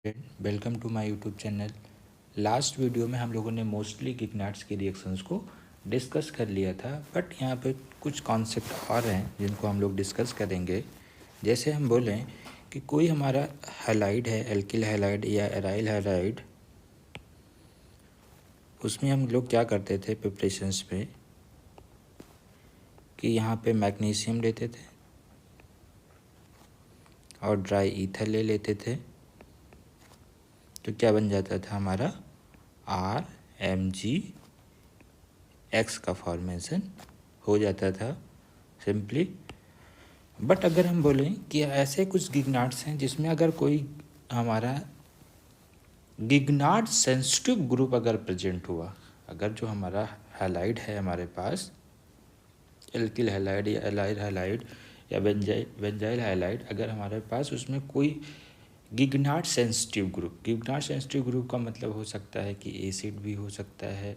Welcome to my YouTube channel. Last video में हम लोगों ने मोस्टली गिगनार्ड्स के रिएक्शंस को डिस्कस कर लिया था, बट यहाँ पे कुछ कॉन्सेप्ट और हैं जिनको हम लोग डिस्कस करेंगे। जैसे हम बोलें कि कोई हमारा हैलाइड है, एल्किल हैलाइड या एराइल हैलाइड, उसमें हम लोग क्या करते थे प्रिपरेशंस पे कि यहाँ पे मैग्नीशियम लेते थे और ड्राई ईथर ले लेते थे, तो क्या बन जाता था हमारा RMgX का फॉर्मेशन हो जाता था सिंपली। बट अगर हम बोलें कि ऐसे कुछ गिगनार्ड्स हैं जिसमें अगर कोई हमारा गिगनार्ड सेंसिटिव ग्रुप अगर प्रेजेंट हुआ, अगर जो हमारा हैलाइड है हमारे पास एल्किल हैलाइड या एलाइल हैलाइड या बेंजाइल हैलाइड, अगर हमारे पास उसमें कोई गिगनार्ड सेंसिटिव ग्रुप का मतलब हो सकता है कि एसिड भी हो सकता है,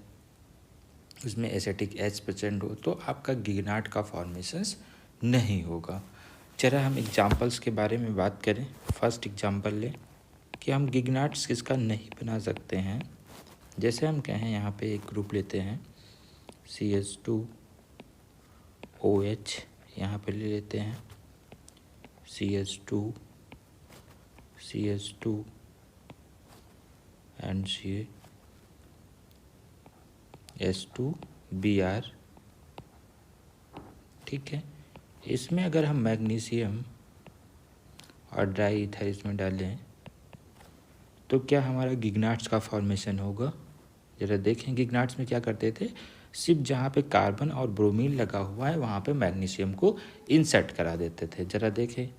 उसमें एसिटिक H प्रेजेंट हो, तो आपका गिगनार्ड का फॉर्मेशंस नहीं होगा। चला हम एग्जांपल्स के बारे में बात करें। फर्स्ट एग्जांपल लें कि हम गिगनार्ड्स किसका नहीं बना सकते हैं। जैसे हम कहें यहाँ पे एक ग्रुप लेते हैं CH2OH, यहाँ पे ले लेते हैं CH2 एंड H2Br, ठीक है। इसमें अगर हम मैग्नीशियम और ड्राई ईथर इसमें डालें तो क्या हमारा गिगनार्ड्स का फॉर्मेशन होगा। ज़रा देखें गिगनार्ड्स में क्या करते थे, सिर्फ जहाँ पे कार्बन और ब्रोमीन लगा हुआ है वहाँ पे मैग्नीशियम को इंसर्ट करा देते थे। ज़रा देखें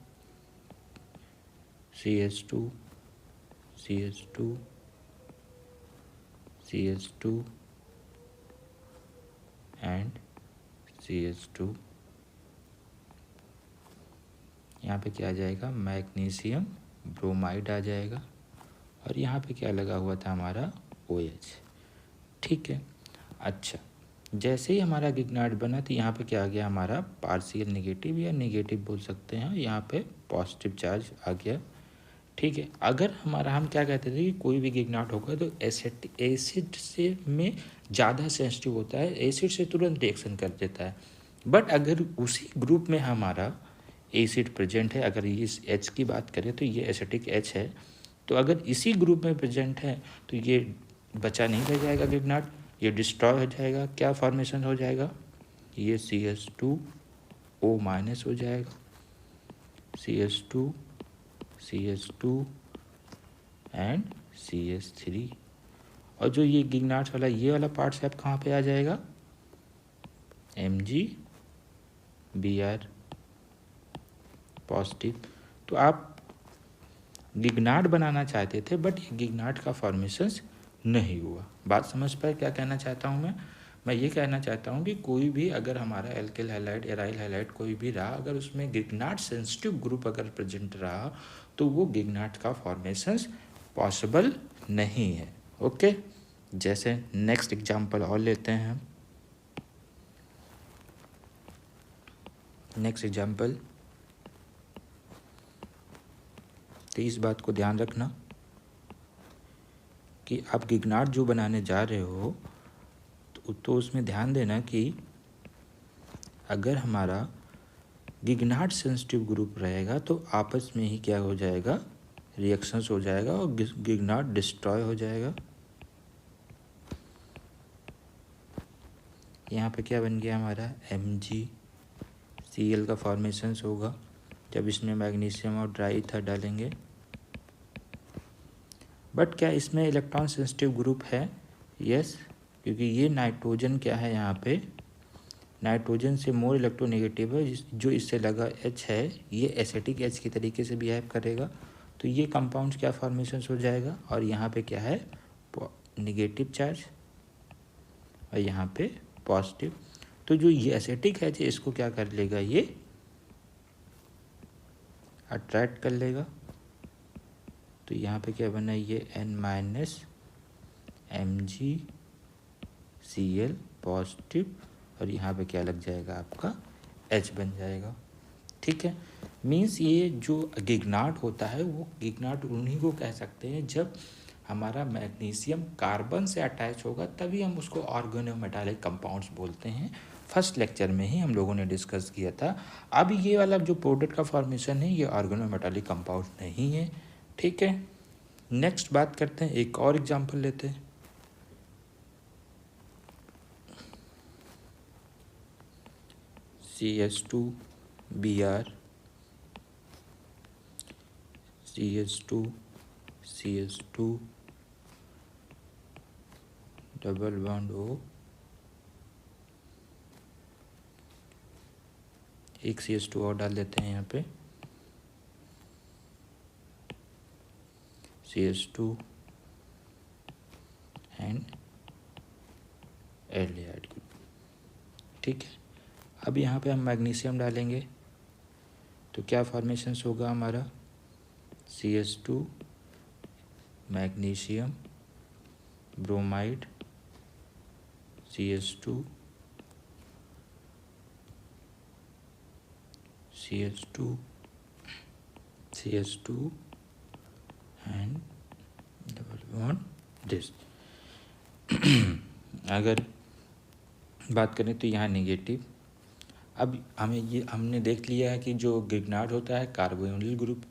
CH2 एंड CH2, यहाँ पे क्या आ जाएगा, मैग्नीशियम ब्रोमाइड आ जाएगा, और यहाँ पे क्या लगा हुआ था हमारा OH, ठीक है। अच्छा, जैसे ही हमारा गिगनार्ड बना तो यहाँ पे क्या आ गया, हमारा पार्शियल नेगेटिव या नेगेटिव बोल सकते हैं, यहाँ पे पॉजिटिव चार्ज आ गया, ठीक है। अगर हमारा हम क्या कहते थे कि कोई भी गिगनार्ड होगा तो एसिड से में ज़्यादा सेंसिटिव होता है, एसिड से तुरंत रिएक्शन कर देता है। बट अगर उसी ग्रुप में हमारा एसिड प्रेजेंट है, अगर ये इस H की बात करें तो ये एसिटिक H है, तो अगर इसी ग्रुप में प्रेजेंट है तो ये बचा नहीं रह जाएगा गिगनार्ड, ये डिस्ट्रॉय हो जाएगा। क्या फॉर्मेशन हो जाएगा, ये CH2O- हो जाएगा, CH2 एंड CH3, और जो ये गिगनार्ड्स वाला ये वाला पार्ट है, अब कहाँ पे आ जाएगा, MgBr पॉजिटिव। तो आप गिगनार्ड बनाना चाहते थे बट ये गिगनार्ड का फॉर्मेशंस नहीं हुआ। बात समझ पाए क्या कहना चाहता हूँ मैं ये कहना चाहता हूँ कि कोई भी अगर हमारा एल्किल हैलाइड एराइल हैलाइड कोई भी रहा, अगर उसमें गिगनार्ड सेंसिटिव ग्रुप अगर प्रेजेंट रहा तो वो गिगनार्ड का फॉर्मेशंस पॉसिबल नहीं है। ओके, जैसे नेक्स्ट एग्जांपल और लेते हैं हम। नेक्स्ट एग्जांपल, तो इस बात को ध्यान रखना कि आप गिगनार्ड जो बनाने जा रहे हो तो उसमें ध्यान देना कि अगर हमारा गिगनार्ड सेंसिटिव ग्रुप रहेगा तो आपस में ही क्या हो जाएगा, रिएक्शंस हो जाएगा और गिगनार्ड डिस्ट्रॉय हो जाएगा। यहाँ पे क्या बन गया हमारा, MgCl का फॉर्मेशंस होगा जब इसमें मैग्नीशियम और ड्राई ईथर डालेंगे। बट क्या इसमें इलेक्ट्रॉन सेंसिटिव ग्रुप है, यस, क्योंकि ये नाइट्रोजन क्या है, यहाँ पे नाइट्रोजन से मोर इलेक्ट्रोनेगेटिव है, जो इससे लगा H है ये एसिटिक H की तरीके से बिहेव करेगा, तो ये कंपाउंड क्या फॉर्मेशन हो जाएगा, और यहाँ पे क्या है, नेगेटिव चार्ज और यहाँ पे पॉजिटिव। तो जो ये एसिटिक H है इसको क्या कर लेगा, ये अट्रैक्ट कर लेगा, तो यहाँ पे क्या बना, ये N- MgCl पॉजिटिव, और यहाँ पे क्या लग जाएगा आपका H बन जाएगा, ठीक है। मीन्स ये जो गिगनाट होता है वो गिगनाट उन्हीं को कह सकते हैं जब हमारा मैग्नीशियम कार्बन से अटैच होगा, तभी हम उसको ऑर्गेनोमेटालिक कंपाउंड्स बोलते हैं। फर्स्ट लेक्चर में ही हम लोगों ने डिस्कस किया था। अब ये वाला जो प्रोडक्ट का फॉर्मेशन है ये ऑर्गेनोमेटालिक कंपाउंड नहीं है, ठीक है। नेक्स्ट बात करते हैं, एक और एग्जांपल लेते हैं। CH2Br, CH2 double bond O, एक CH2 और डाल देते हैं यहाँ पे, CH2 एंड एल्डिहाइड ग्रुप, ठीक है। अब यहाँ पे हम मैग्नीशियम डालेंगे तो क्या फॉर्मेशंस होगा हमारा, CH2 magnesium bromide, CH2 and double bond this. अगर बात करें तो यहाँ नेगेटिव। अब हमने देख लिया है कि जो गिगनाट होता है कार्बोनिल ग्रुप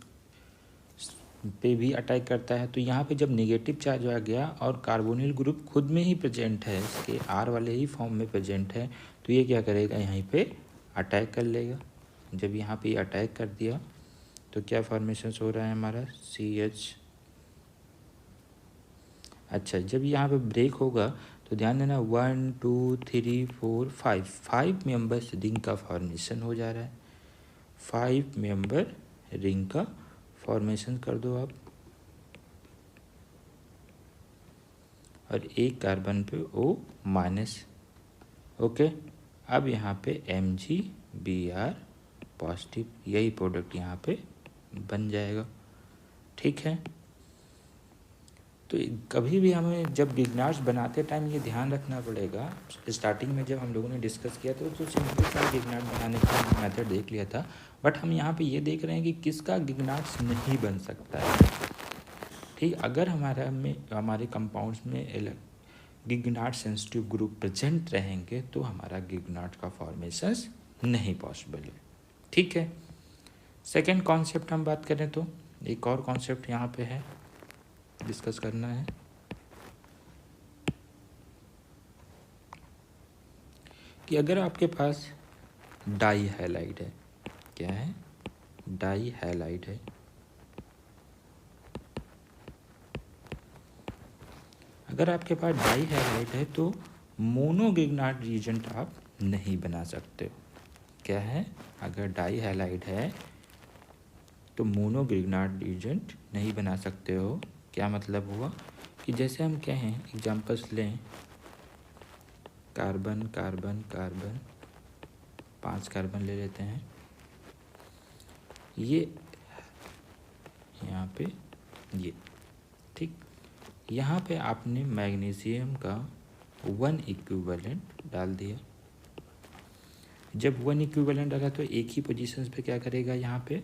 पे भी अटैक करता है, तो यहाँ पे जब नेगेटिव चार्ज आ गया और कार्बोनिल ग्रुप खुद में ही प्रेजेंट है, इसके R वाले ही फॉर्म में प्रेजेंट है, तो ये क्या करेगा, यहीं पे अटैक कर लेगा। जब यहाँ पे अटैक कर दिया तो क्या फॉर्मेशंस हो रहा है हमारा, CH। अच्छा, जब यहाँ पे ब्रेक होगा तो ध्यान देना 1 2 3 4 5 मेंबर्स रिंग का फॉर्मेशन हो जा रहा है। 5 मेंबर रिंग का फॉर्मेशन कर दो आप, और एक कार्बन पे O-। ओके, अब यहाँ पे MgBr पॉजिटिव, यही प्रोडक्ट यहाँ पे बन जाएगा, ठीक है। तो कभी भी हमें जब गिगनाट्स बनाते टाइम ये ध्यान रखना पड़ेगा। स्टार्टिंग में जब हम लोगों ने डिस्कस किया था तो सिंपल सा गिगनाट बनाने का मेथड देख लिया था, बट हम यहाँ पे ये देख रहे हैं कि किसका गिगनाट्स नहीं बन सकता है, ठीक। अगर हमारे कंपाउंड्स में गिगनाट सेंसिटिव ग्रुप प्रेजेंट रहेंगे तो हमारा गिगनाट का फॉर्मेशंस नहीं पॉसिबल है, ठीक है। सेकेंड कॉन्सेप्ट हम बात करें तो एक और कॉन्सेप्ट यहाँ पे है, डिस्कस करना है कि अगर आपके पास डाई हैलाइड है, क्या है, डाई हैलाइड है, अगर आपके पास डाई हैलाइड है तो मोनोगिगनाट रीजेंट आप नहीं बना सकते। क्या है, अगर डाई हैलाइड है तो मोनोगिगनाट रीजेंट नहीं बना सकते हो। क्या मतलब हुआ कि जैसे हम कहें, एग्जांपल्स लें, कार्बन कार्बन कार्बन, 5 कार्बन ले लेते हैं, ये यहाँ पे ये, ठीक। यहाँ पे आपने मैग्नीशियम का 1 इक्विवेलेंट डाल दिया। जब 1 इक्विवेलेंट डाला तो एक ही पोजीशंस पे क्या करेगा, यहाँ पे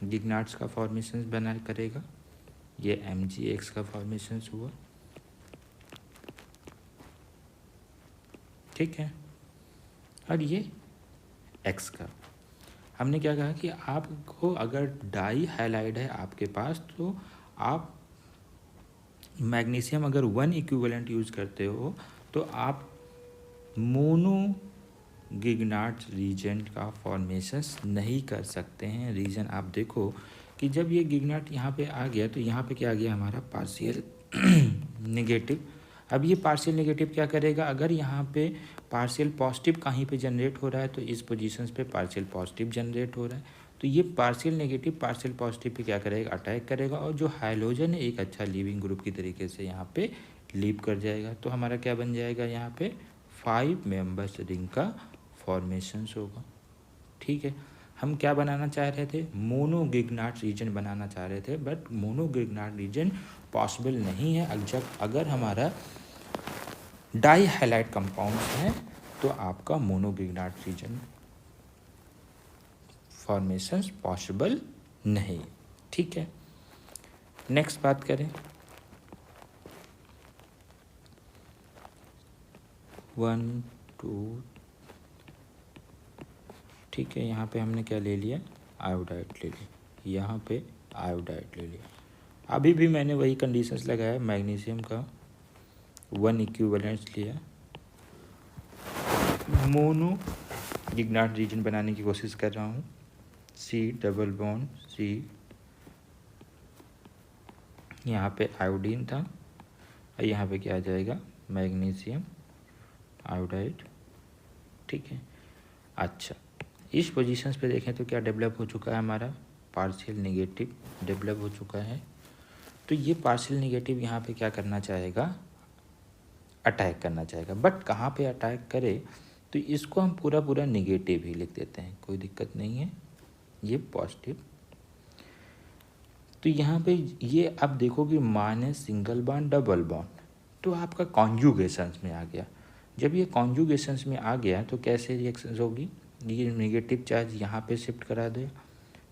गिगनाट्स का फॉर्मेशन बना करेगा। ये MgX का फॉर्मेशन हुआ, ठीक है। और ये X का, हमने क्या कहा कि आपको अगर डाई हैलाइड है आपके पास तो आप मैग्नीशियम अगर 1 इक्विवेलेंट यूज करते हो तो आप मोनो गिगनाट रीजेंट का फॉर्मेशंस नहीं कर सकते हैं। रीजन आप देखो कि जब ये गिगनाट यहाँ पे आ गया तो यहाँ पे क्या आ गया हमारा, पार्शियल नेगेटिव। अब ये पार्शियल नेगेटिव क्या करेगा, अगर यहाँ पे पार्शियल पॉजिटिव कहीं पे जनरेट हो रहा है तो इस पोजीशंस पे पार्शियल पॉजिटिव जनरेट हो रहा है, तो ये partial negative partial positive pay क्या करेगा, अटैक करेगा, और जो हाइड्रोजन है एक अच्छा लीविंग ग्रुप की तरीके से यहाँ पे लीव कर जाएगा। तो हमारा क्या बन जाएगा, यहाँ पे 5 मेंबर्स रिंग का फॉर्मेशंस होगा, ठीक है। हम क्या बनाना चाह रहे थे, मोनोगिगनाट रीजन बनाना चाह रहे थे, बट मोनोगिगनाट रीजन पॉसिबल नहीं है। जब अगर हमारा डाई हैलाइड कंपाउंड्स हैं तो आपका मोनोगिगनाट रीजन फॉर्मेशंस पॉसिबल नहीं। ठीक है, नेक्स्ट बात करें 1 2। ठीक है, यहाँ पे हमने क्या ले लिया, आयोडाइड ले लिया, यहाँ पे आयोडाइड ले लिया। अभी भी मैंने वही कंडीशंस लगाया, मैग्नीशियम का 1 इक्विवेलेंस लिया, मोनो लिग्नाइट रीजन बनाने की कोशिश कर रहा हूँ, C डबल बॉन्ड C, यहाँ पे आयोडीन था और यहाँ पे क्या आ जाएगा, मैग्नीशियम आयोडाइड। ठीक है, अच्छा इस पोजीशंस पे देखें तो क्या डेवलप हो चुका है, हमारा पार्शियल नेगेटिव डेवलप हो चुका है। तो ये पार्शियल नेगेटिव यहाँ पे क्या करना चाहेगा, अटैक करना चाहेगा, बट कहाँ पे अटैक करे, तो इसको हम पूरा पूरा नेगेटिव ही लिख देते हैं, कोई दिक्कत नहीं है, ये पॉजिटिव। तो यहाँ पे ये आप देखोगे minus single bond double bond, तो आपका कॉन्जुगेशंस में आ गया। जब ये कॉन्जुगेशंस में आ गया तो कैसे रिएक्शंस होगी, ये नेगेटिव चार्ज यहाँ पे शिफ्ट करा दे,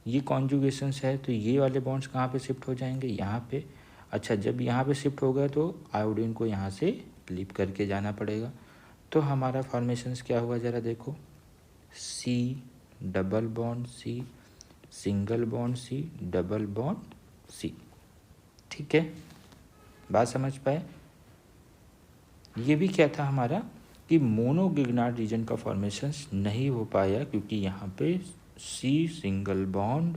ये कॉन्जुगेशंस है तो ये वाले बॉन्ड्स कहाँ पे शिफ्ट हो जाएंगे, यहाँ पे। अच्छा, जब यहाँ पे शिफ्ट हो गया तो आयोडीन को यहाँ से लीप करके जाना पड़ेगा। तो हमारा फॉर्मेशंस क्या हुआ, ज़रा देखो, C double bond C, single bond C, double bond C। ठीक है, बात समझ पाए। ये भी क्या था हमारा कि मोनोगिग्नाइट रीजन का फॉर्मेशंस नहीं हो पाया, क्योंकि यहाँ पे C single bond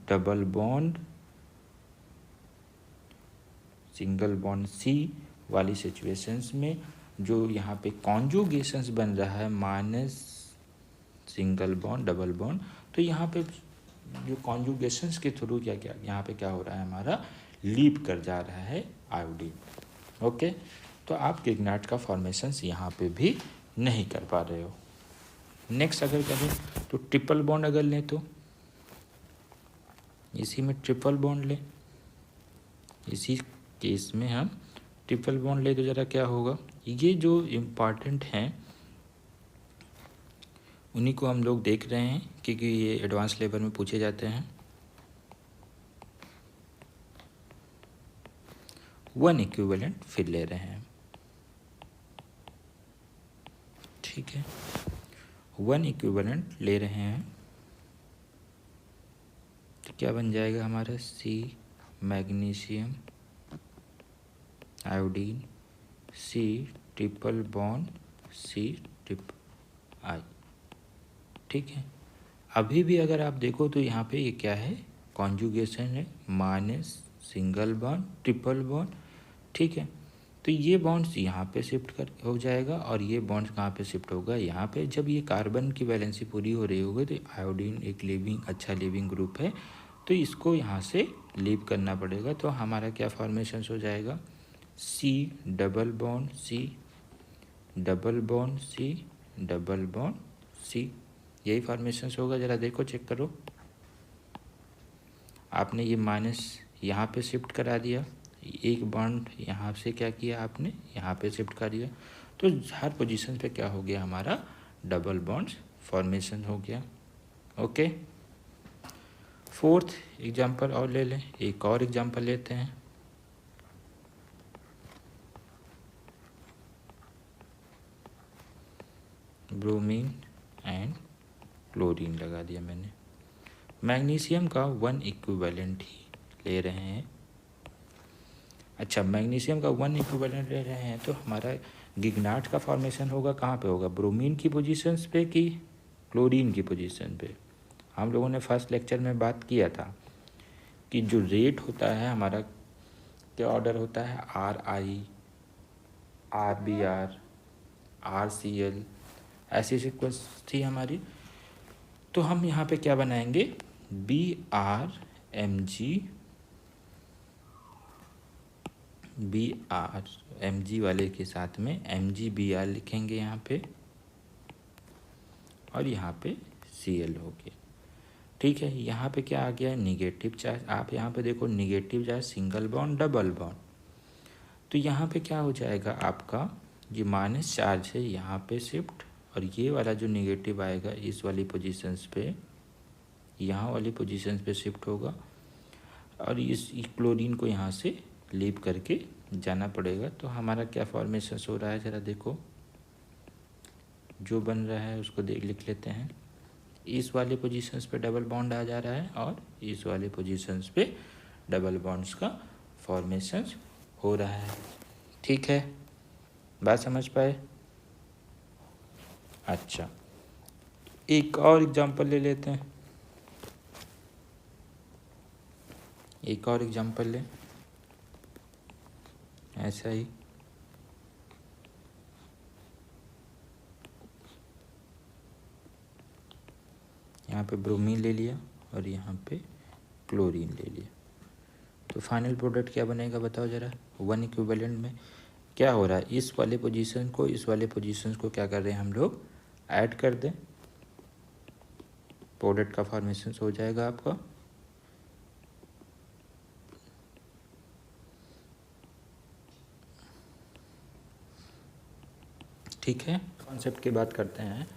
double bond single bond C वाली सिचुएशंस में जो यहाँ पे कॉन्जुगेशंस बन रहा है minus single bond double bond, तो यहाँ पे जो कॉन्जुगेशंस के थ्रू क्या क्या यहाँ पे क्या हो रहा है, हमारा लीप कर जा रहा है आयोडीन। ओके, तो आप गिग्नाइट का फॉर्मेशंस यहाँ पे भी नहीं कर पा रहे हो। नेक्स्ट अगर करें तो ट्रिपल बॉन्ड अगर लें तो इसी में ट्रिपल बॉन्ड लें, इसी केस में हम ट्रिपल बॉन्ड ले तो ज़रा क्या होगा, ये जो इम्पॉर्टेंट हैं उन्हीं को हम लोग देख रहे हैं क्योंकि ये एडवांस लेवल में पूछे जाते हैं। 1 इक्विवेलेंट फिर ले रहे हैं। ठीक है, 1 इक्विवेलेंट ले रहे हैं तो क्या बन जाएगा हमारा, C magnesium iodine C triple bond C triple I। ठीक है, अभी भी अगर आप देखो तो यहाँ पे ये क्या है, कॉन्जुगेशन है, minus single bond triple bond. ठीक है, तो ये बॉन्ड्स यहाँ पे शिफ्ट कर हो जाएगा और ये बॉन्ड्स कहाँ पे शिफ्ट होगा, यहाँ पे। जब ये कार्बन की वैलेंसी पूरी हो रही होगी तो आयोडीन एक लिविंग अच्छा लिविंग ग्रुप है, तो इसको यहाँ से लीव करना पड़ेगा। तो हमारा क्या फॉर्मेशन हो जाएगा, C double bond C double bond C double bond C, यही फॉर्मेशन होगा। ज़रा देखो, चेक करो, आपने ये माइनस यहाँ पे शिफ्ट करा दिया, एक बॉन्ड यहाँ से क्या किया आपने, यहाँ पे शिफ्ट कर दिया, तो हर पोजीशन पे क्या हो गया, हमारा डबल बॉन्ड्स फॉर्मेशन हो गया। ओके, फोर्थ एग्जांपल और ले लें, एक और एग्जांपल लेते हैं। ब्रोमीन एंड क्लोरीन लगा दिया मैंने। मैग्नीशियम का 1 इक्विवेलेंट ही ले रहे हैं। अच्छा, मैग्नीशियम का 1 इक्विवेलेंट ले रहे हैं तो हमारा गिग्नाइट का फॉर्मेशन होगा कहाँ पे होगा, ब्रोमीन की पोजीशंस पे कि क्लोरीन की पोजीशन पे। हम लोगों ने फर्स्ट लेक्चर में बात किया था कि जो रेट होता है हमारा क्या ऑर्डर होता है, RI RBr RCl, ऐसी सीक्वेंस थी हमारी। तो हम यहाँ पे क्या बनाएंगे, BRMG वाले के साथ में MgBr लिखेंगे यहाँ पे, और यहाँ पे Cl हो गया। ठीक है, यहाँ पे क्या आ गया, निगेटिव चार्ज। आप यहाँ पे देखो, negative charge single bond double bond, तो यहाँ पे क्या हो जाएगा, आपका ये माइनस चार्ज है यहाँ पे शिफ्ट, और ये वाला जो निगेटिव आएगा इस वाली पोजीशंस पे यहाँ वाली पोजीशन पे शिफ्ट होगा और इस क्लोरीन को यहाँ से लीव करके जाना पड़ेगा। तो हमारा क्या फॉर्मेशन हो रहा है ज़रा देखो, जो बन रहा है उसको लिख लेते हैं। इस वाले पोजीशंस पे डबल बॉन्ड आ जा रहा है और इस वाले पोजीशंस पे डबल बॉन्ड्स का फॉर्मेशन हो रहा है। ठीक है, बात समझ पाए? अच्छा, एक और एग्जांपल ले लेते हैं। एक और एग्जांपल लें, ऐसा ही यहाँ पे ब्रोमीन ले लिया और यहाँ पे क्लोरीन ले लिया। तो फाइनल प्रोडक्ट क्या बनेगा बताओ ज़रा। वन इक्विवेलेंट में क्या हो रहा है, इस वाले पोजीशन को इस वाले पोजीशन को क्या कर रहे हैं हम लोग, ऐड कर दें, प्रोडक्ट का फॉर्मेशन हो जाएगा आपका। ठीक है, कॉन्सेप्ट की बात करते हैं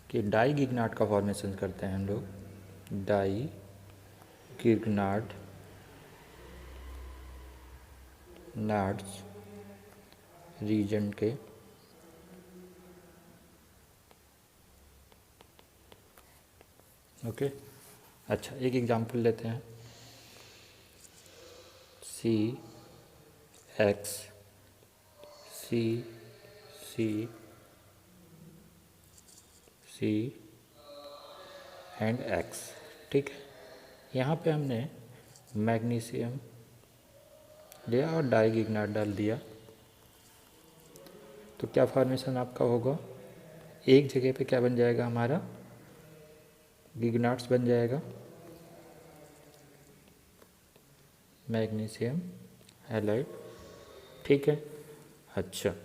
कि डाई गिग्नाट का फॉर्मेशन करते हैं हम लोग। डाई गिग्नाट नाट्स रीजन के ओके। अच्छा, एक एग्जांपल लेते हैं। CX C and X। ठीक है, यहाँ पे हमने मैग्नीशियम लिया और डाई गिग्नाट डाल दिया। तो क्या फॉर्मेशन आपका होगा, एक जगह पे क्या बन जाएगा हमारा, गिग्नाट्स बन जाएगा, मैग्नीशियम हैलाइड। ठीक है। अच्छा,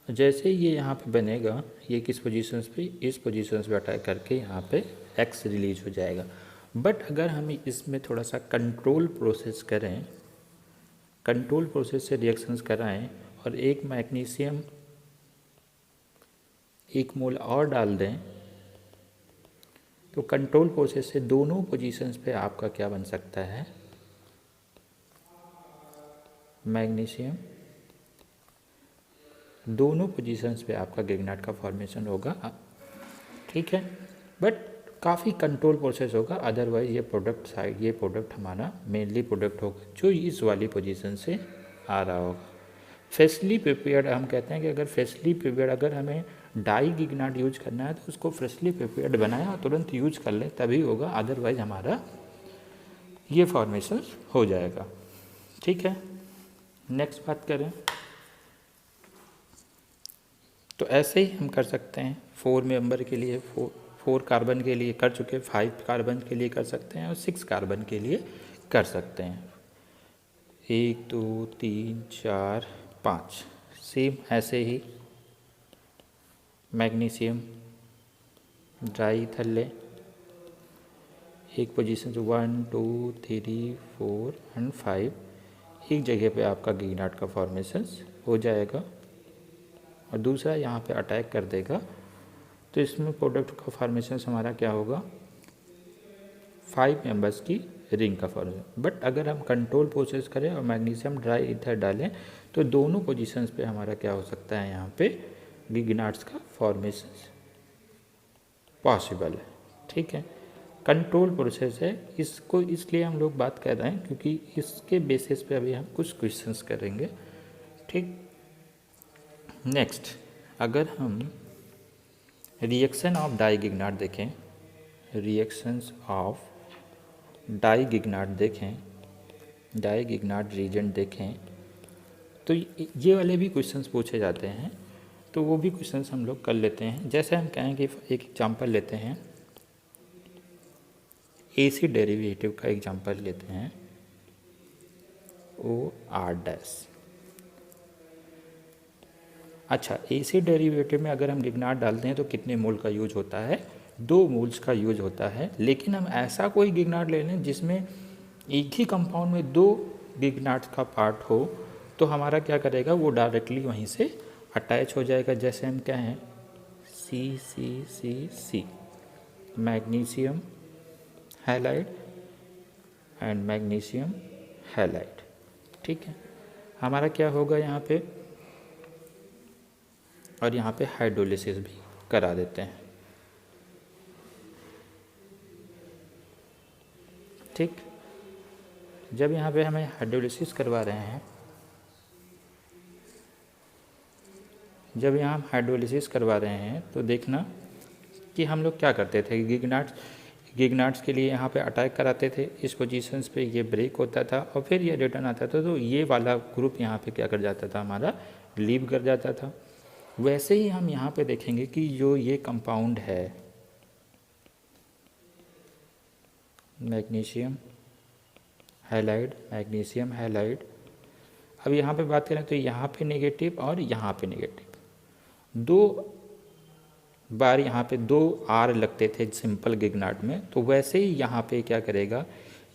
जैसे ये यहाँ पे बनेगा, ये किस पोजीशंस पे, इस पोजीशंस पे अटैक करके यहाँ पे X रिलीज हो जाएगा। बट अगर हम इसमें थोड़ा सा कंट्रोल प्रोसेस करें, कंट्रोल प्रोसेस से रिएक्शंस कराएं और एक मैग्नीशियम 1 मोल और डाल दें, तो कंट्रोल प्रोसेस से दोनों पोजीशंस पे आपका क्या बन सकता है, मैग्नीशियम दोनों पोजीशंस पे आपका गिग्नाट का फॉर्मेशन होगा। ठीक है, बट काफ़ी कंट्रोल प्रोसेस होगा, अदरवाइज ये प्रोडक्ट साइड, ये प्रोडक्ट हमारा मेनली प्रोडक्ट होगा जो इस वाली पोजीशन से आ रहा होगा। फ्रेशली प्रिपेयर्ड हम कहते हैं कि अगर फ्रेशली प्रिपेयर्ड, अगर हमें डाई गिग्नाट यूज करना है तो उसको फ्रेशली प्रिपेयर्ड बनाया और तुरंत यूज कर ले तभी होगा, अदरवाइज हमारा ये फॉर्मेशन हो जाएगा। ठीक है, नेक्स्ट बात करें तो ऐसे ही हम कर सकते हैं। 4 मेंबर के लिए 4 कार्बन के लिए कर चुके, 5 कार्बन के लिए कर सकते हैं और 6 कार्बन के लिए कर सकते हैं। 1 2 3 4 5 सेम ऐसे ही मैग्नीशियम ड्राई इथर ले, एक पोजीशन से 1 2 3 4 एंड 5 एक जगह पे आपका गिग्नाट का फॉर्मेशन हो जाएगा और दूसरा यहाँ पे अटैक कर देगा, तो इसमें प्रोडक्ट का फॉर्मेशन हमारा क्या होगा, 5 मेंबर्स की रिंग का फॉर्मेशन। बट अगर हम कंट्रोल प्रोसेस करें और मैग्नीशियम ड्राई ईथर डालें तो दोनों पोजीशंस पे हमारा क्या हो सकता है, यहाँ पे गिग्नाट्स का फॉर्मेशन पॉसिबल है। ठीक है, कंट्रोल प्रोसेस है, इसको इसलिए हम लोग बात कर रहे हैं क्योंकि इसके बेसिस पे अभी हम कुछ क्वेश्चंस करेंगे। ठीक, नेक्स्ट अगर हम रिएक्शन ऑफ डाई गिग्नाट देखें, रिएक्शंस ऑफ डाई गिग्नाट देखें, डाई गिग्नाट रीजन देखें, तो ये वाले भी क्वेश्चंस पूछे जाते हैं, तो वो भी क्वेश्चंस हम लोग कर लेते हैं। जैसे हम कहेंगे, एक एग्जांपल लेते हैं, एसिड डेरिवेटिव का एग्जांपल लेते हैं, OR-। अच्छा, एसिड डेरिवेटिव में अगर हम गिग्नाट डालते हैं तो कितने मोल का यूज होता है, 2 मोल्स का यूज होता है। लेकिन हम ऐसा कोई गिग्नाट ले लें जिसमें एक ही कंपाउंड में 2 गिग्नाट्स का पार्ट हो, तो हमारा क्या करेगा, वो डायरेक्टली वहीं से अटैच हो जाएगा। जैसे हम कहें CCCC, magnesium halide and magnesium halide. ठीक है, हमारा क्या होगा यहाँ पे, और यहाँ पे हाइड्रोलिसिस भी करा देते हैं। ठीक, जब यहाँ पे हमें हाइड्रोलिसिस करवा रहे हैं, जब यहाँ हम हाइड्रोलिसिस करवा रहे हैं तो देखना कि हम लोग क्या करते थे, गिगनाट्स के लिए यहाँ पे अटैक कराते थे, इस पोजीशंस पे ये ब्रेक होता था और फिर ये रिटर्न आता था, तो ये वाला ग्रुप यहाँ पे क्या कर जाता था, हमारा लीव कर जाता था। वैसे ही हम यहाँ पे देखेंगे कि जो ये कंपाउंड है मैग्नीशियम हैलाइड, अब यहाँ पे बात करें तो यहाँ पे नेगेटिव और यहाँ पे नेगेटिव, दो बार यहाँ पे 2 आर लगते थे सिंपल गिगनाट में, तो वैसे ही यहाँ पे क्या करेगा,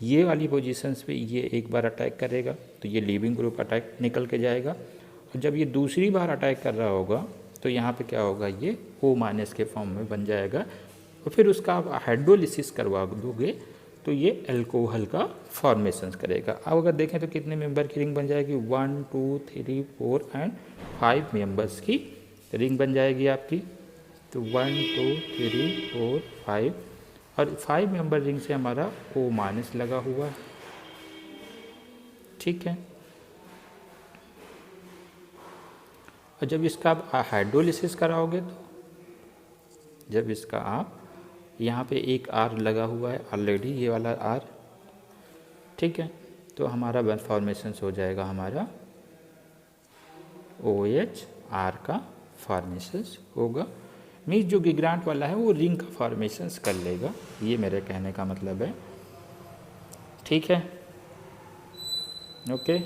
ये वाली पोजीशंस पे ये एक बार अटैक करेगा तो ये लीविंग ग्रुप अटैक निकल के जाएगा, और जब ये दूसरी बार अटैक कर रहा होगा तो यहाँ पे क्या होगा, ये O- के फॉर्म में बन जाएगा, और फिर उसका आप हाइड्रोलिसिस करवा दोगे तो ये अल्कोहल का फॉर्मेशंस करेगा। अब अगर देखें तो कितने मेंबर की रिंग बन जाएगी, 1 2 3 4 एंड 5 मेंबर्स की रिंग बन जाएगी आपकी। तो 1 2 3 4 5, और 5 मेंबर रिंग से हमारा O- लगा हुआ है। ठीक है, और जब इसका आप हाइड्रोलिसिस कराओगे तो जब इसका आप यहाँ पे एक आर लगा हुआ है ऑलरेडी, ये वाला आर, ठीक है, तो हमारा बन फॉर्मेशंस हो जाएगा, हमारा OH आर का फॉर्मेशंस होगा। मीन्स जो गिगनाट वाला है वो रिंग का फॉर्मेशंस कर लेगा, ये मेरे कहने का मतलब है। ठीक है, ओके,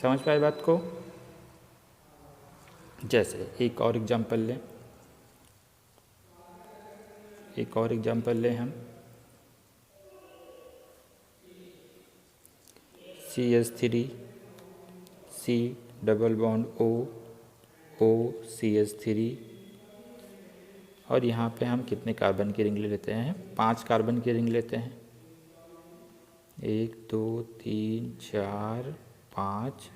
समझ पाए बात को। जैसे एक और एग्जांपल लें, हम CH3 C double bond O CH3, और यहाँ पे हम कितने कार्बन की रिंग ले लेते हैं, 5 कार्बन की रिंग लेते हैं, 1 2 3 4 5,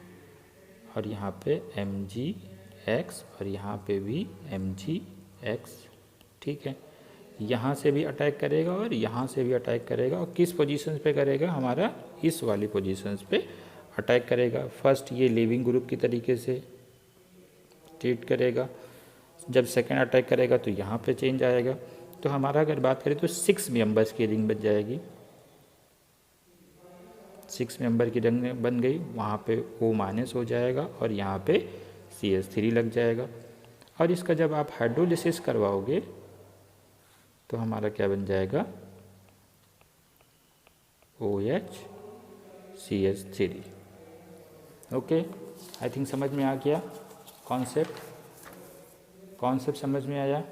और यहाँ पे MgX और यहाँ पे भी MgX। ठीक है, यहाँ से भी अटैक करेगा और यहाँ से भी अटैक करेगा, और किस पोजीशंस पे करेगा, हमारा इस वाली पोजीशंस पे अटैक करेगा। फर्स्ट ये लिविंग ग्रुप की तरीके से ट्रीट करेगा, जब सेकंड अटैक करेगा तो यहाँ पे चेंज आएगा। तो हमारा अगर बात करें तो 6 मेंबर्स की रिंग बन जाएगी, 6 मेंबर की रिंग बन गई, वहाँ पे O- हो जाएगा और यहाँ पे CH3 लग जाएगा। और इसका जब आप हाइड्रोलिसिस करवाओगे तो हमारा क्या बन जाएगा, OH CH3। Okay, I think समझ में आ गया कॉन्सेप्ट समझ में आया।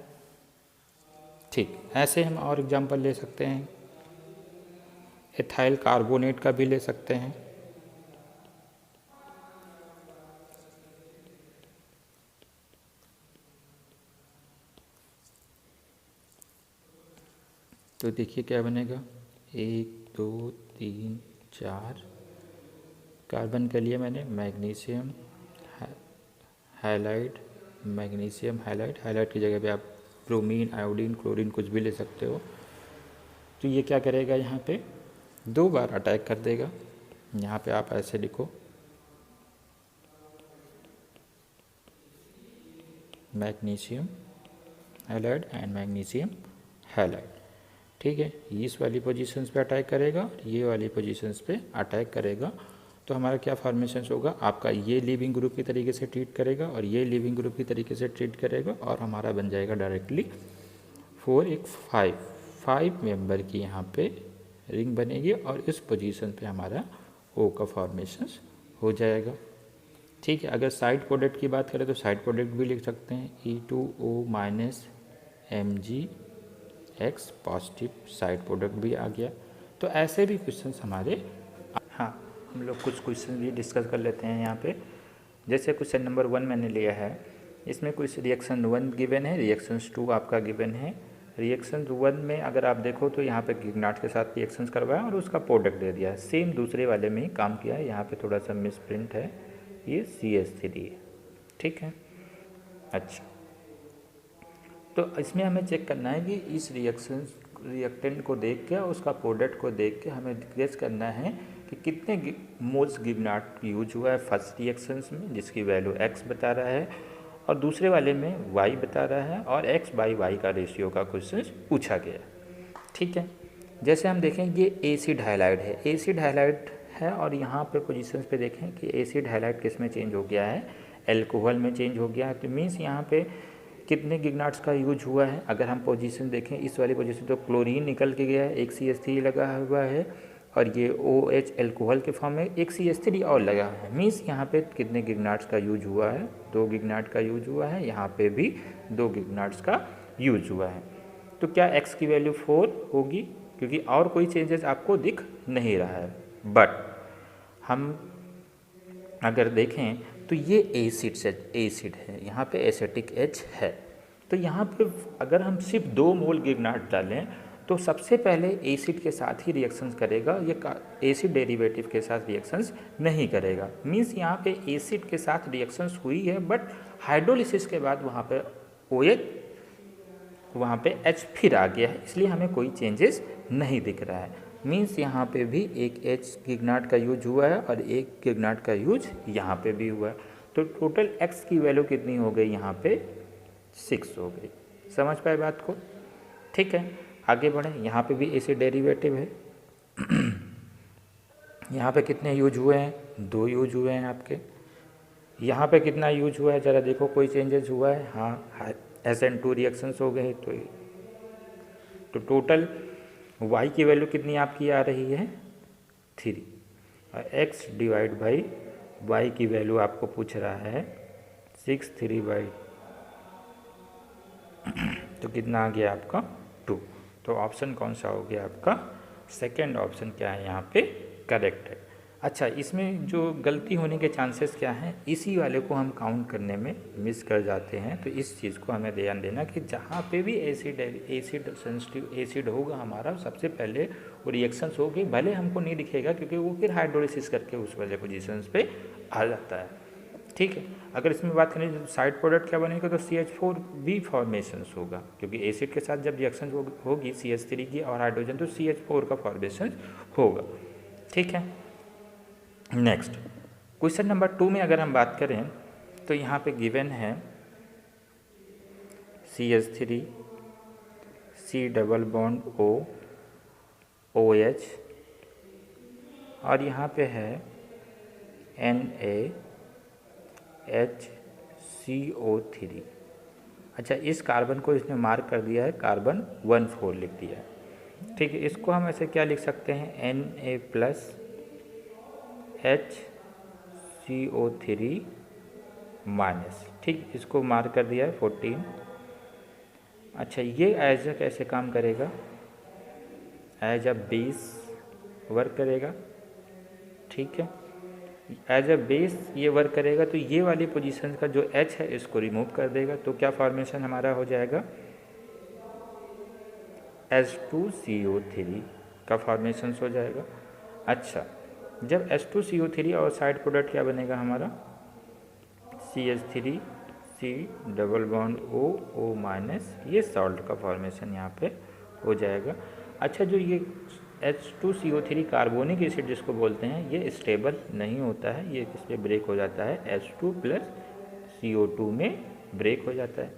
ठीक, ऐसे हम और एग्जांपल ले सकते हैं, एथाइल कार्बोनेट का भी ले सकते हैं। तो देखिए क्या बनेगा, 1 2 3 4 कार्बन के लिए मैंने मैग्नीशियम हैलाइड की जगह पे आप ब्रोमीन, आयोडीन, क्लोरीन कुछ भी ले सकते हो। तो ये क्या करेगा, यहाँ पे 2 बार अटैक कर देगा। यहाँ पे आप ऐसे लिखो, magnesium halide and magnesium halide. ठीक है, इस वाली पोजीशंस पे अटैक करेगा, ये वाली पोजीशंस पे अटैक करेगा। तो हमारा क्या फॉर्मेशन होगा, आपका ये लिविंग ग्रुप की तरीके से ट्रीट करेगा और ये लिविंग ग्रुप की तरीके से ट्रीट करेगा, और हमारा बन जाएगा डायरेक्टली 4 एक 5 मेंबर की यहाँ पे रिंग बनेगी, और इस पोजीशन पे हमारा O का फॉर्मेशन हो जाएगा। ठीक है, अगर साइड प्रोडक्ट की बात करें तो साइड प्रोडक्ट भी लिख सकते हैं, E2O- MgX positive side product भी आ गया। तो ऐसे भी क्वेश्चंस हमारे, हाँ, हम लोग कुछ क्वेश्चन भी डिस्कस कर लेते हैं यहाँ पे। जैसे क्वेश्चन नंबर 1 मैंने लिया है, इसमें कुछ रिएक्शन 1 गिवन है, रिएक्शंस 2 आपका गिवन है, रिएक्शन 1 में अगर आप देखो तो यहाँ पे गिगनाट के साथ रिएक्शंस करवाया और उसका प्रोडक्ट दे दिया है। सेम दूसरे वाले में ही काम किया है, यहाँ पे थोड़ा सा मिस प्रिंट है, ये CH3 है, ठीक है। अच्छा, तो इसमें हमें चेक करना है कि इस रिएक्टेंट को देख के और उसका प्रोडक्ट को देख के हमें गेस करना है कि कितने मोल्स गिगनाट यूज हुआ है फर्स्ट रिएक्शंस में, जिसकी वैल्यू x बता रहा है, और दूसरे वाले में y बता रहा है, और x/y का रेशियो का क्वेश्चन पूछा गया, ठीक है। जैसे हम देखें ये एसिड हाइलाइट है, एसिड हाइलाइट है, और यहाँ पे पोजीशंस पे देखें कि एसिड हाइलाइट किस में चेंज हो गया है, एल्कोहल में चेंज हो गया है। तो मीन्स यहाँ पे कितने गिगनाट्स का यूज हुआ है। अगर हम पोजीशन देखें इस वाली पोजीशन, तो क्लोरीन निकल के गया है, एक CH3 लगा हुआ है, और ये OH एल्कोहल के फॉर्म में एक CH3 और लगा है। मीन्स यहाँ पे कितने गिगनाट्स का यूज हुआ है, 2 गिगनाट का यूज हुआ है, यहाँ पे भी 2 गिगनाट्स का यूज हुआ है। तो क्या x की वैल्यू 4 होगी, क्योंकि और कोई चेंजेस आपको दिख नहीं रहा है। बट हम अगर देखें तो ये एसिड है, यहाँ पे एसिटिक H है। तो यहाँ पे अगर हम सिर्फ 2 मोल गिगनाट डालें तो सबसे पहले एसिड के साथ ही रिएक्शंस करेगा, ये एसिड डेरिवेटिव के साथ रिएक्शंस नहीं करेगा। मीन्स यहाँ पे एसिड के साथ रिएक्शंस हुई है, बट हाइड्रोलिसिस के बाद वहाँ पे OH, वहाँ पे H फिर आ गया है, इसलिए हमें कोई चेंजेस नहीं दिख रहा है। मीन्स यहाँ पे भी एक H गिगनाट का यूज हुआ है और एक गिगनाट का यूज यहाँ पे भी हुआ है। तो टोटल x की वैल्यू कितनी हो गई, यहाँ पे 6 हो गई। समझ पाए बात को, ठीक है। आगे बढ़े, यहाँ पे भी एसिड डेरिवेटिव है। यहाँ पे कितने यूज हुए हैं, 2 यूज हुए हैं आपके। यहाँ पे कितना यूज हुआ है, ज़रा देखो कोई चेंजेस हुआ है, हाँ SN2 रिएक्शंस हो गए। तो टोटल y की वैल्यू कितनी आपकी आ रही है, 3, और x डिवाइड बाई y की वैल्यू आपको पूछ रहा है 6, 3 बाई, तो कितना आ गया आपका 2। तो ऑप्शन कौन सा हो गया आपका, सेकंड ऑप्शन क्या है यहाँ पे करेक्ट है। अच्छा, इसमें जो गलती होने के चांसेस क्या हैं, इसी वाले को हम काउंट करने में मिस कर जाते हैं। तो इस चीज़ को हमें ध्यान देना कि जहाँ पे भी एसिड सेंसिटिव एसिड होगा हमारा, सबसे पहले वो रिएक्शंस होगी, भले हमको नहीं दिखेगा क्योंकि वो फिर हाइड्रोलिसिस करके उस वाले पोजीशंस पे आ जाता है, ठीक है। अगर इसमें बात करें तो साइड प्रोडक्ट क्या बनेगा, तो CH4 भी फॉर्मेशंस होगा, क्योंकि एसिड के साथ जब रिएक्शन होगी CH3 की और हाइड्रोजन, तो CH4 का फॉर्मेशन होगा, ठीक है। नेक्स्ट क्वेश्चन नंबर 2 में अगर हम बात करें तो यहाँ पे गिवन है CH3 C double bond O OH, और यहाँ पे है NaHCO3। अच्छा, इस कार्बन को इसने मार्क कर दिया है कार्बन 14 लिख दिया है, ठीक है। इसको हम ऐसे क्या लिख सकते हैं, Na+HCO3-, ठीक, इसको मार्क कर दिया है 14। अच्छा, ये एज अ कैसे काम करेगा, एज अ बेस वर्क करेगा, ठीक है। एज अ बेस ये वर्क करेगा, तो ये वाली पोजीशन का जो H है इसको रिमूव कर देगा, तो क्या फॉर्मेशन हमारा हो जाएगा, H2CO3 का फॉर्मेशन हो जाएगा। अच्छा, जब H2CO3 और साइड प्रोडक्ट क्या बनेगा हमारा, CH3 C double bond O ये सॉल्ट का फॉर्मेशन यहाँ पे हो जाएगा। अच्छा, जो ये H2CO3 कार्बोनिक एसिड जिसको बोलते हैं, ये स्टेबल नहीं होता है, ये इस पर ब्रेक हो जाता है, H2 + CO2 में ब्रेक हो जाता है।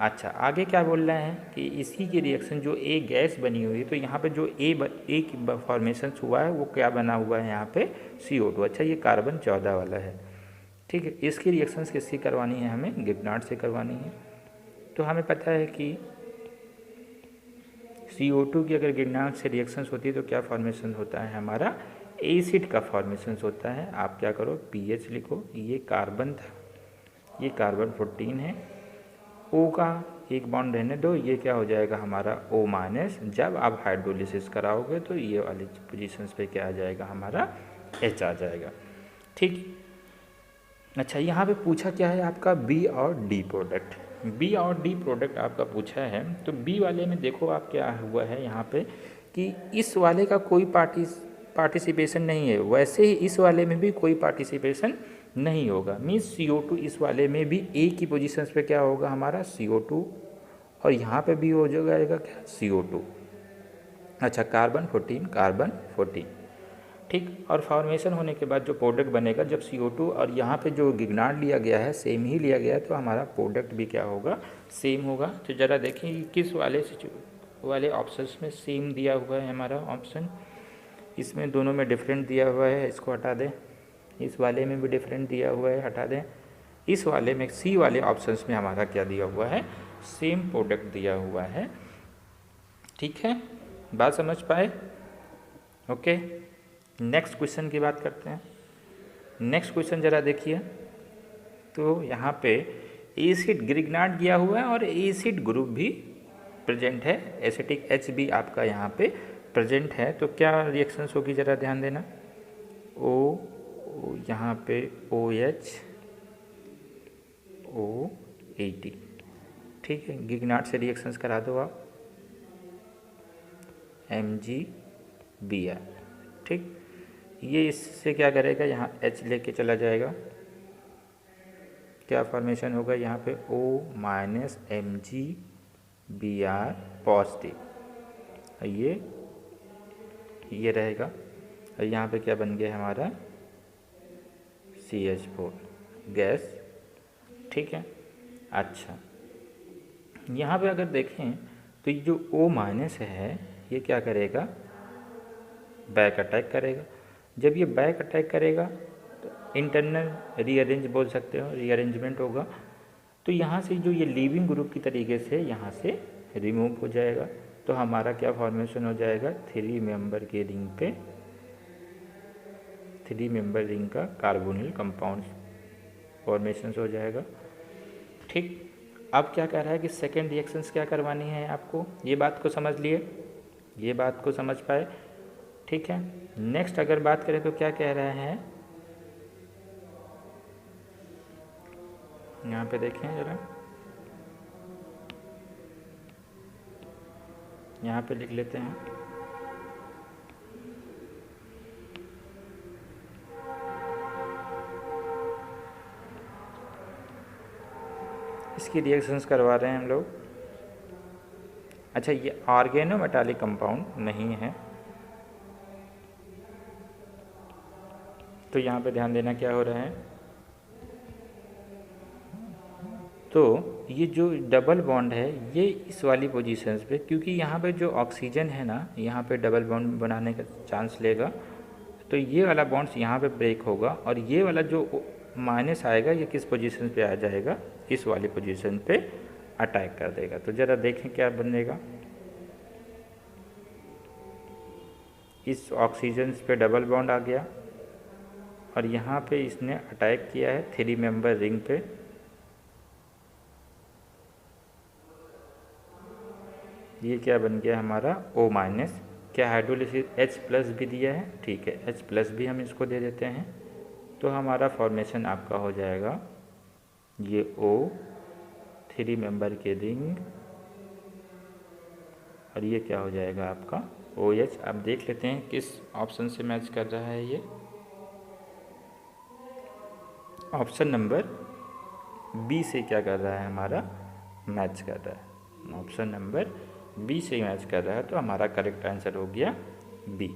अच्छा, आगे क्या बोल रहे हैं कि इसी की रिएक्शन जो A गैस बनी हुई है, तो यहाँ पे जो A की फॉर्मेशन हुआ है वो क्या बना हुआ है यहाँ पे, CO2। अच्छा, ये कार्बन 14 वाला है, ठीक है। इसकी रिएक्शंस किससे करवानी है, हमें गिगनाट से करवानी है। तो हमें पता है कि CO2 की अगर गिगनाट से रिएक्शंस होती है तो क्या फॉर्मेशन होता है हमारा, एसिड का फॉर्मेशन होता है। आप क्या करो, pH लिखो, ये कार्बन था, ये कार्बन 14 है, O का एक बॉन्ड रहने दो, ये क्या हो जाएगा हमारा O-। जब आप हाइड्रोलिसिस कराओगे तो ये वाली पोजीशंस पे क्या आ जाएगा हमारा, H आ जाएगा, ठीक। अच्छा, यहाँ पे पूछा क्या है आपका B और D प्रोडक्ट, बी और डी प्रोडक्ट आपका पूछा है, तो बी वाले में देखो आप क्या हुआ है यहाँ पे कि इस वाले का कोई पार्टिसिपेशन नहीं है, वैसे ही इस वाले में भी कोई पार्टिसिपेशन नहीं होगा। मीन्स CO2 इस वाले में भी ए की पोजीशंस पे क्या होगा हमारा CO2, और यहाँ पे भी हो जाएगा क्या CO2। अच्छा, कार्बन 14, ठीक। और फॉर्मेशन होने के बाद जो प्रोडक्ट बनेगा, जब CO2 और यहाँ पे जो गिगनार्ड लिया गया है सेम ही लिया गया है, तो हमारा प्रोडक्ट भी क्या होगा, सेम होगा। तो ज़रा देखें किस वाले ऑप्शंस में सेम दिया हुआ है हमारा ऑप्शन, इसमें दोनों में डिफरेंट दिया हुआ है, इसको हटा दें। इस वाले में भी डिफरेंट दिया हुआ है, हटा दें। इस वाले में सी वाले ऑप्शंस में हमारा क्या दिया हुआ है, सेम प्रोडक्ट दिया हुआ है। ठीक है, बात समझ पाए? ओके, नेक्स्ट क्वेश्चन की बात करते हैं। नेक्स्ट क्वेश्चन ज़रा देखिए, तो यहाँ पे एसिड गिगनार्ड दिया हुआ है और एसिड ग्रुप भी प्रेजेंट है, एसिटिक H भी आपका यहाँ पे प्रेजेंट है। तो क्या रिएक्शंस होगी ज़रा ध्यान देना। O यहाँ पे OH O80, ठीक है। गिगनार्ड से रिएक्शंस करा दो आप, MgBr, ठीक। ये इससे क्या करेगा, यहाँ H लेके चला जाएगा, क्या फॉर्मेशन होगा यहाँ पे O- MgBr पॉजिटिव, ये रहेगा। और यहाँ पे क्या बन गया हमारा CH4 गैस, ठीक है। अच्छा, यहाँ पे अगर देखें तो ये जो O- है ये क्या करेगा, बैक अटैक करेगा। जब ये बैक अटैक करेगा तो इंटरनल रीअरेंज बोल सकते हो, रीअरेंजमेंट होगा। तो यहाँ से जो ये लीविंग ग्रुप की तरीके से यहाँ से रिमूव हो जाएगा, तो हमारा क्या फॉर्मेशन हो जाएगा, 3 मेंबर के रिंग पे 3 मेंबर रिंग का कार्बोनिल कंपाउंड फॉर्मेशन हो जाएगा, ठीक। अब क्या कह रहा है कि सेकेंड रिएक्शंस क्या करवानी है आपको, ये बात को समझ लिए, ये बात को समझ पाए, ठीक है। नेक्स्ट अगर बात करें तो क्या कह रहा है, यहाँ पे देखें जरा, यहाँ पे लिख लेते हैं, इसकी रिएक्शंस करवा रहे हैं हम लोग। अच्छा, ये ऑर्गेनोमेटालिक कंपाउंड नहीं है, तो यहाँ पे ध्यान देना क्या हो रहा है, तो ये जो डबल बॉन्ड है ये इस वाली पोजीशंस पे, क्योंकि यहाँ पे जो ऑक्सीजन है ना, यहाँ पे डबल बॉन्ड बनाने का चांस लेगा, तो ये वाला बॉन्ड्स यहाँ पे ब्रेक होगा, और ये वाला जो माइनस आएगा ये किस पोजीशन पे आ जाएगा, इस वाली पोजीशन पे अटैक कर देगा। तो ज़रा देखें क्या बनेगा, इस ऑक्सीजन पे डबल बॉन्ड आ गया और यहाँ पे इसने अटैक किया है 3 मेंबर रिंग पे, ये क्या बन गया हमारा O-। क्या हाइड्रोलिसिस H+ भी दिया है, ठीक है, H+ भी हम इसको दे देते हैं, तो हमारा फॉर्मेशन आपका हो जाएगा ये O 3 मेंबर के रिंग, और ये क्या हो जाएगा आपका OH। अब देख लेते हैं किस ऑप्शन से मैच कर रहा है ये, ऑप्शन नंबर बी से क्या कर रहा है हमारा, मैच कर रहा है, ऑप्शन नंबर बी से मैच कर रहा है, तो हमारा करेक्ट आंसर हो गया बी,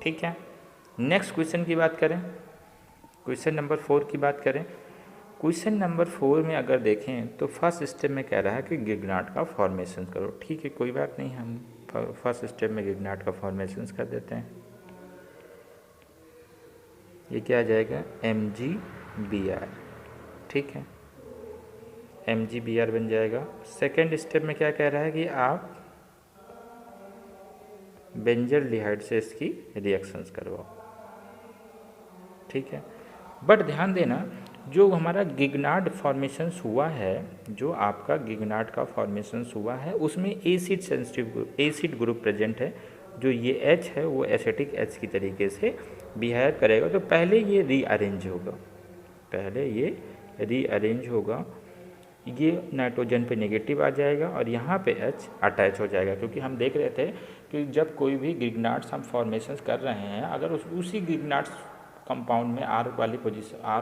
ठीक है। नेक्स्ट क्वेश्चन की बात करें, क्वेश्चन नंबर 4 की बात करें। क्वेश्चन नंबर 4 में अगर देखें तो फर्स्ट स्टेप में कह रहा है कि गिगनार्ड का फॉर्मेशन करो, ठीक है, कोई बात नहीं, हम फर्स्ट स्टेप में गिगनार्ड का फॉर्मेशन कर देते हैं। ये क्या आ जाएगा, MgBr, ठीक है, MgBr बन जाएगा। सेकेंड स्टेप में क्या कह रहा है कि आप बेंजल्डिहाइड से इसकी रिएक्शंस करवाओ, ठीक है। बट ध्यान देना, जो हमारा गिगनार्ड फॉर्मेशंस हुआ है, जो आपका गिगनार्ड का फॉर्मेशंस हुआ है, उसमें acid sensitive acid group present है। जो ये H है वो एसिटिक H की तरीके से बिहेव करेगा, तो पहले ये रीअरेंज होगा, पहले ये रीअरेंज होगा, ये नाइट्रोजन पे नेगेटिव आ जाएगा और यहाँ पे H अटैच हो जाएगा, क्योंकि हम देख रहे थे कि जब कोई भी ग्रिग्नाट्स हम फॉर्मेशंस कर रहे हैं, अगर उसी ग्रिग्नाट्स कंपाउंड में R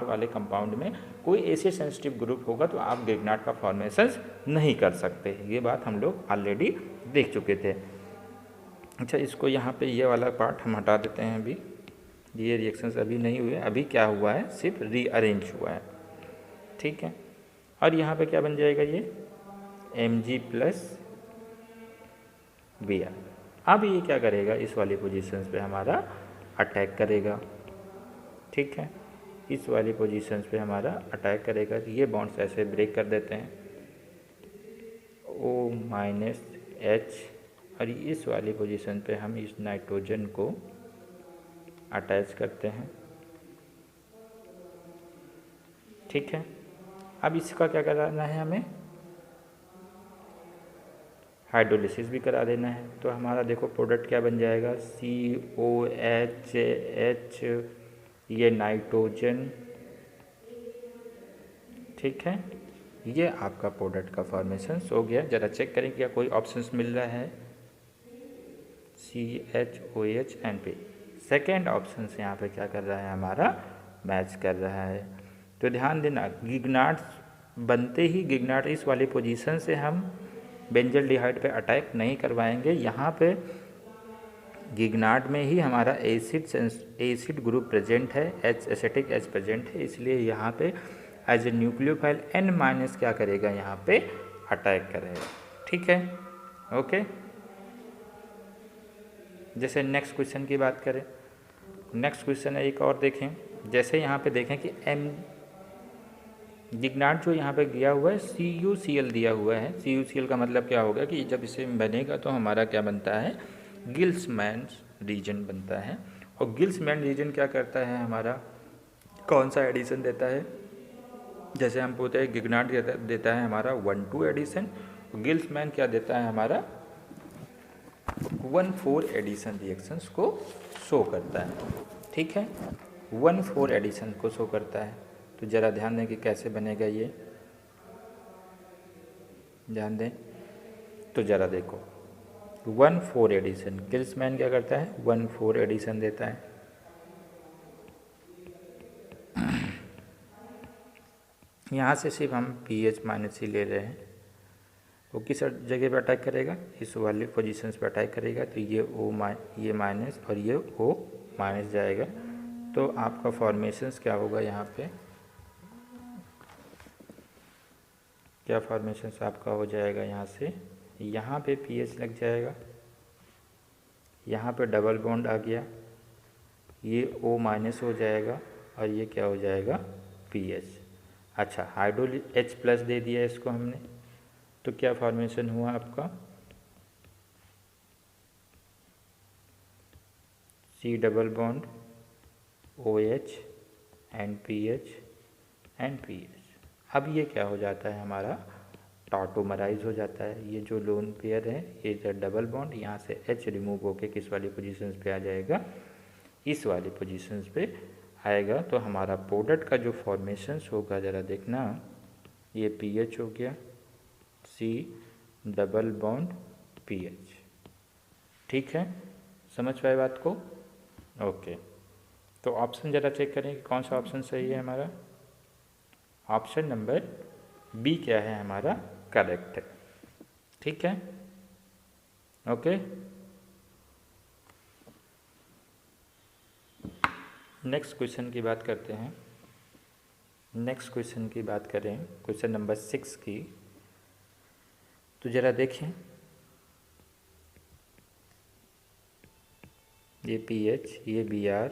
वाले कंपाउंड में कोई ऐसे सेंसिटिव ग्रुप होगा तो आप ग्रिग्नाट का फॉर्मेशंस नहीं कर सकते। ये बात हम लोग ऑलरेडी देख चुके थे। अच्छा, इसको यहाँ पे ये वाला पार्ट हम हटा देते हैं। अभी ये रिएक्शंस अभी नहीं हुए, अभी क्या हुआ है, सिर्फ रीअरेंज हुआ है। ठीक है, और यहाँ पे क्या बन जाएगा, ये Mg प्लस Br। अब ये क्या करेगा, इस वाली पोजीशंस पे हमारा अटैक करेगा। ठीक है, इस वाली पोजीशंस पे हमारा अटैक करेगा। तो ये बॉन्ड्स ऐसे ब्रेक कर देते हैं, O-H, और इस वाली पोजीशन पे हम इस नाइट्रोजन को अटैच करते हैं। ठीक है, अब इसका क्या कराना है, हमें हाइड्रोलिसिस भी करा देना है। तो हमारा देखो प्रोडक्ट क्या बन जाएगा, COHH, ये नाइट्रोजन। ठीक है, ये आपका प्रोडक्ट का फॉर्मेशन हो गया। ज़रा चेक करें क्या कोई ऑप्शंस मिल रहा है, CHOH N सेकेंड ऑप्शन से यहाँ पे क्या कर रहा है, हमारा मैच कर रहा है। तो ध्यान देना, गिग्नाट्स बनते ही गिग्नाट इस वाली पोजीशन से हम बेंजल्डिहाइड पे अटैक नहीं करवाएंगे। यहाँ पे गिग्नाट में ही हमारा एसिड ग्रुप प्रेजेंट है, H एसिटिक H प्रेजेंट है, इसलिए यहाँ पे एज ए न्यूक्लियोफाइल N- क्या करेगा, यहाँ पे अटैक करेगा। ठीक है, ओके। जैसे नेक्स्ट क्वेश्चन की बात करें, नेक्स्ट क्वेश्चन है एक और देखें। जैसे यहाँ पे देखें कि गिग्नाट जो यहाँ पे दिया हुआ है CuCl दिया हुआ है। CuCl का मतलब क्या होगा कि जब इसे बनेगा तो हमारा क्या बनता है, गिल्समैन रीजन बनता है। और गिल्समैन रीजन क्या करता है, हमारा कौन सा एडिशन देता है, जैसे हम बोलते हैं गिग्नाट देता है हमारा 1,2 एडिशन, गिल्समैन क्या देता है, हमारा 1,4 एडिशन रिएक्शंस को शो करता है। ठीक है, 1,4 एडिशन को शो करता है। तो ज़रा ध्यान दें कि कैसे बनेगा ये, ध्यान दें। तो ज़रा देखो, 1,4 एडिशन, गिल्समैन क्या करता है, 1,4 एडिशन देता है। यहाँ से सिर्फ हम PH- ले रहे हैं। वो किस जगह पे अटैक करेगा, इस वाली पोजीशंस पे अटैक करेगा। तो ये माइनस और ये O- जाएगा। तो आपका फॉर्मेशंस क्या होगा, यहाँ पे क्या फॉर्मेशंस आपका हो जाएगा, यहाँ पे PH लग जाएगा, यहाँ पे डबल बॉन्ड आ गया, ये O- हो जाएगा और ये क्या हो जाएगा, PH। अच्छा, हाइड्रोली H+ दे दिया इसको हमने, तो क्या फॉर्मेशन हुआ आपका, C double bond OH and PH and PH। अब ये क्या हो जाता है, हमारा टॉटोमराइज हो जाता है। ये जो लोन पेयर है, ये डबल बॉन्ड, यहाँ से H रिमूव होके किस वाली पोजीशंस पे आ जाएगा, इस वाली पोजीशंस पे आएगा। तो हमारा प्रोडक्ट का जो फॉर्मेशंस होगा, ज़रा देखना, ये PH हो गया, C डबल बॉन्ड PH। ठीक है, समझ पाए बात को, ओके। तो ऑप्शन ज़रा चेक करें कि कौन सा ऑप्शन सही है हमारा। ऑप्शन नंबर B क्या है, हमारा करेक्ट है। ठीक है, ओके। नेक्स्ट क्वेश्चन की बात करते हैं। नेक्स्ट क्वेश्चन की बात करें, क्वेश्चन नंबर 6 की। तो ज़रा देखें, ये PH, ये Br,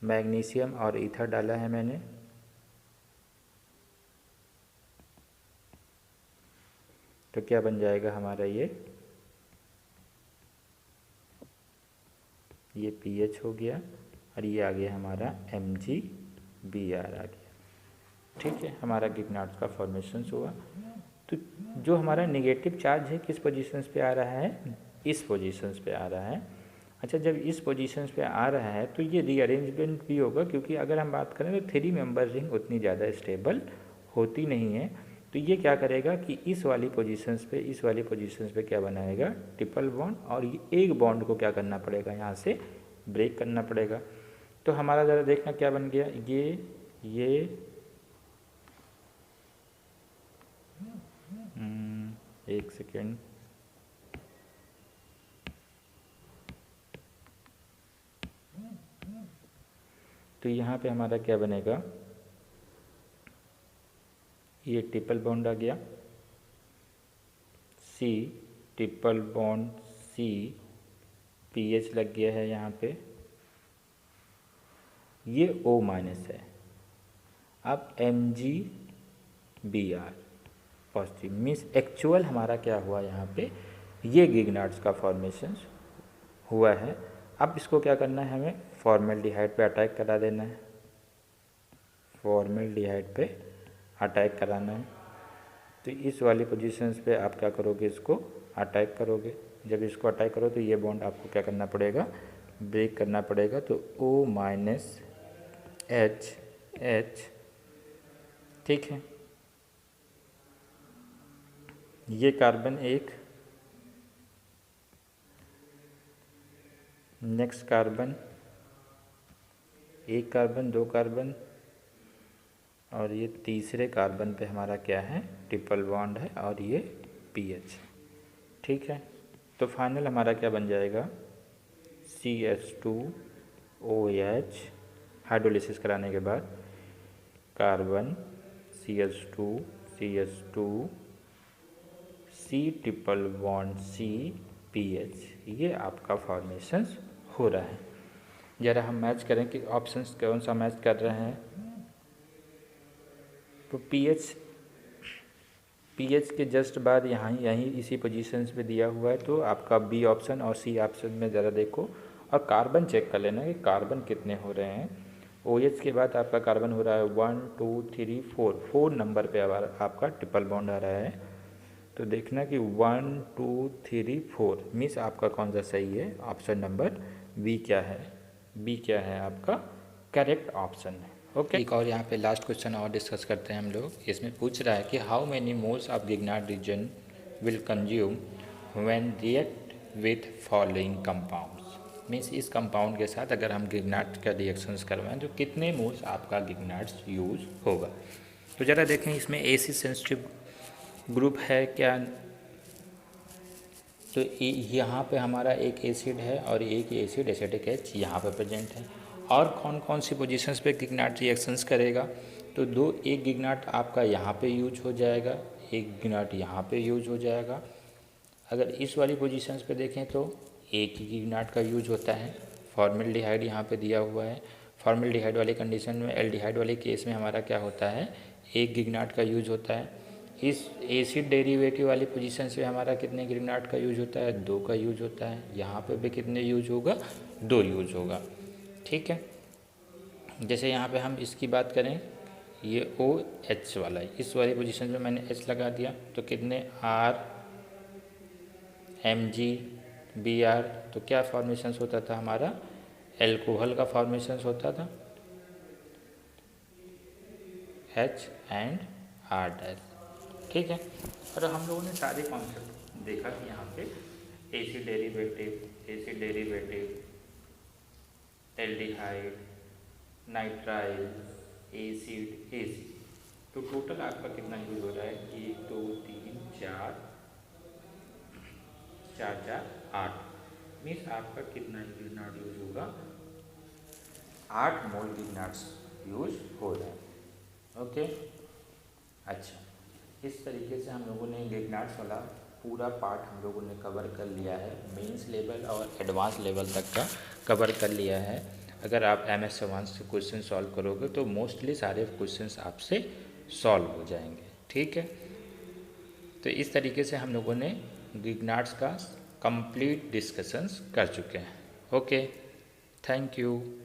मैग्नीशियम और ईथर डाला है मैंने। तो क्या बन जाएगा हमारा, ये PH हो गया और ये आ गया हमारा MgBr आ गया। ठीक है, हमारा गिग्नाट्स का फॉर्मेशन हुआ। तो जो हमारा नेगेटिव चार्ज है किस पोजीशंस पे आ रहा है, इस पोजीशंस पे आ रहा है। अच्छा, जब इस पोजीशंस पे आ रहा है तो ये रीअरेंजमेंट भी होगा, क्योंकि अगर हम बात करें तो 3 मेंबर रिंग उतनी ज़्यादा स्टेबल होती नहीं है, तो ये क्या करेगा कि इस वाली पोजीशंस पे क्या बनाएगा, ट्रिपल बॉन्ड, और ये एक बॉन्ड को क्या करना पड़ेगा, यहाँ से ब्रेक करना पड़ेगा। तो हमारा ज़रा देखना क्या बन गया, ये एक सेकेंड, तो यहाँ पे हमारा क्या बनेगा, ये ट्रिपल बॉन्ड आ गया, C triple bond C, pH लग गया है यहाँ पे, ये O माइनस है। अब Mg Br positive, means actual हमारा क्या हुआ यहाँ पे, ये गिगनार्ड्स का फॉर्मेशन हुआ है। अब इसको क्या करना है, हमें फॉर्मेल्डिहाइड पे अटैक करा देना है, फॉर्मेल्डिहाइड पे अटैक कराना है। तो इस वाली पोजीशंस पे आप क्या करोगे, इसको अटैक करोगे। जब इसको अटैक करो तो ये बॉन्ड आपको क्या करना पड़ेगा, ब्रेक करना पड़ेगा। तो O माइनस H, ठीक है, ये कार्बन एक, नेक्स्ट कार्बन, एक कार्बन, दो कार्बन, और ये तीसरे कार्बन पे हमारा क्या है, ट्रिपल बॉन्ड है, और ये पीएच, ठीक है। तो फाइनल हमारा क्या बन जाएगा, CH2OH, हाइड्रोलिसिस कराने के बाद carbon CH2 C triple bond C pH, ये आपका फॉर्मेशंस हो रहा है। ज़रा हम मैच करें कि ऑप्शंस कौन सा मैच कर रहे हैं। तो पीएच के जस्ट बाद यहीं इसी पोजीशंस पे दिया हुआ है, तो आपका बी ऑप्शन और सी ऑप्शन में ज़रा देखो, और कार्बन चेक कर लेना कि कार्बन कितने हो रहे हैं। OH के बाद आपका कार्बन हो रहा है 1 2 3 4 नंबर पे आपका ट्रिपल बॉन्ड आ रहा है। तो देखना कि 1 2 3 4 मीन्स आपका कौन सा सही है, ऑप्शन नंबर बी क्या है, बी क्या है आपका करेक्ट ऑप्शन है। ओके, एक और यहाँ पे लास्ट क्वेश्चन और डिस्कस करते हैं हम लोग। इसमें पूछ रहा है कि how many moles of Grignard reagent will consume when react with following compounds, means इस कंपाउंड के साथ अगर हम गिगनार्ड का रिएक्शंस करवाएं तो कितने मोल्स आपका गिगनार्ड्स यूज़ होगा। तो ज़रा देखें इसमें एसिड सेंसिटिव ग्रुप है क्या, तो यहाँ पे हमारा एक एसिड है और एक एसिड एसिटिक H यहाँ पे प्रेजेंट है। और कौन कौन सी पोजीशंस पे गिगनार्ड रिएक्शंस करेगा, तो एक गिगनार्ड आपका यहाँ पे यूज हो जाएगा, एक गिगनार्ड यहाँ पे यूज हो जाएगा। अगर इस वाली पोजीशंस पे देखें तो एक ही गिगनार्ड का यूज होता है। फॉर्मेल्डिहाइड यहाँ पे दिया हुआ है, फॉर्मेल्डिहाइड वाले कंडीशन में, एल्डिहाइड वाले केस में हमारा क्या होता है, एक गिगनार्ड का यूज होता है। इस एसिड डेरिवेटिव वाली पोजीशन से हमारा कितने गिगनार्ड का यूज होता है, 2 का यूज होता है। यहाँ पे भी कितने यूज होगा, 2 यूज होगा, ठीक है। जैसे यहाँ पे हम इसकी बात करें, ये OH वाला है, इस वाली पोजीशन में मैंने H लगा दिया, तो कितने R MgBr, तो क्या फॉर्मेशंस होता था हमारा, एल्कोहल का फॉर्मेशंस होता था, H and R डैश, ठीक है। और हम लोगों ने सारे कॉन्सेप्ट देखा कि यहाँ पे acid derivative, aldehyde, nitrile, acid, तो टोटल आपका कितना यूज हो रहा है, 1 2 3 4 8, मीन्स आपका कितना गिगनार्ड यूज होगा, 8 मोल गिगनार्ड्स यूज हो रहा है। ओके, अच्छा, इस तरीके से हम लोगों ने गिगनार्ड्स वाला पूरा पार्ट हम लोगों ने कवर कर लिया है, मेंस लेवल और एडवांस लेवल तक का कवर कर लिया है। अगर आप MS एडवांस से क्वेश्चन सॉल्व करोगे तो मोस्टली सारे क्वेश्चंस आपसे सॉल्व हो जाएंगे, ठीक है। तो इस तरीके से हम लोगों ने गिगनार्ड्स का कंप्लीट डिस्कशंस कर चुके हैं। Okay, thank you.